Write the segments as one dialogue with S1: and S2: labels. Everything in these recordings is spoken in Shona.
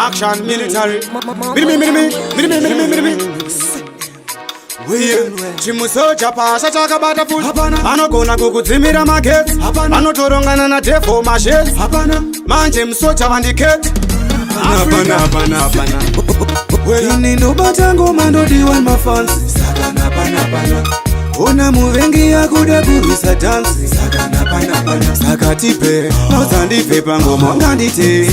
S1: Action military. Me. Chimusoja pasha chakabata full. Anogona kukudzimira magetsi. Anotorongana na defo masheds. Manje musoja vandiketi. Hapana. Ini ndobata ngoma ndodiwa mafansi. Ona muvengi yakuda kurwisa dansi. Sakatipe nozandipe pangoma ngandite.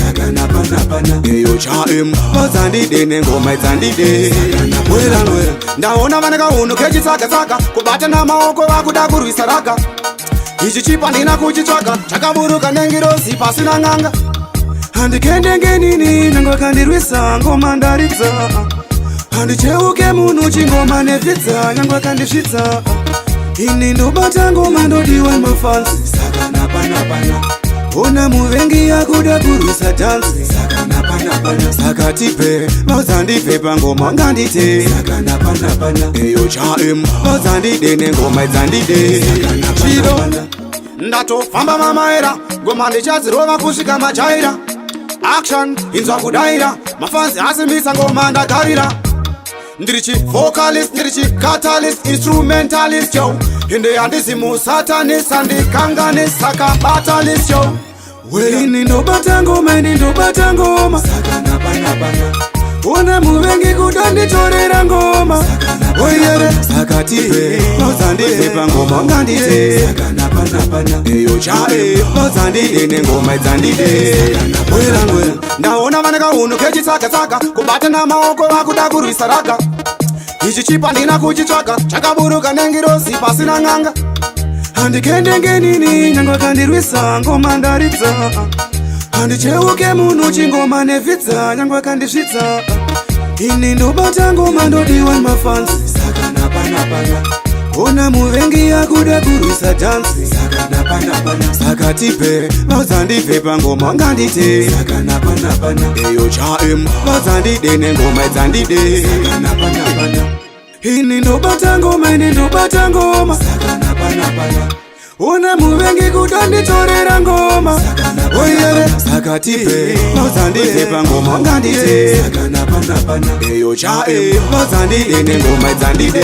S1: Eyo chaim nozandide nengoma idzandide. Wera ndaona vaneka uno kechitsaka kubata namaoko vakuda kurwisa raka. Ichi chipa ndina kuchitsvaka chakaburuka nengirozi pasina ng'anga. Handikende ngenini nangwakandirwisa ngoma ndaridza. Handicheuke munhu chingoma nevhidza nyangwa kandisvitsa. Ini ndobata ngoma ndodiwa mafansi. Ona muvengi yakuda kurwisa dansi. Sakatipe nozandipe pangoma ngandite. Eyo chaim nozandide nengoma idzandide. Chiro ndatofamba mamaera ngoma ndichadzirova kusvika majaira. Action inzwa kudaira mafansi asimbisa ngoma ndagarira. Ndirichi vocalist, ndirichi catalyst, instrumentalist yo. Hinde yandizimu satanist andikanganist saka batalist yo. Ini ndobata ngoma, ini ndobata ngoma. Ona muvengi kudanditorera ngoma. Oyere sakatipe nozandipe pangoma ngandite. Eyo chae nozandide nengoma idzandide. Wera ndaona vaneka uno kechitsaka kubata namaoko vakuda kurwisa raka. Ichi chipa ndina kuchitsvaka chakaburuka nengirozi pasina ng'anga. Handikende ngenini nyangwa kandirwisa ngoma ndaridza. Handicheuke munhu chingoma nevhidza nyangwa kandisvitsa. Ini ndobata ngoma ndodiwa mafansi. Ona muvengi yakuda kurwisa dansi. Sakatipe nozandipe pangoma ngandite. Eyo chaim nozandide nengoma idzandide. Ini ndobata ngoma, ini ndobata ngoma. Ona muvengi kudanditorera ngoma. Oyere sakatipe nozandipe pangoma ngandite. Eyo chae nozandide nengoma idzandide.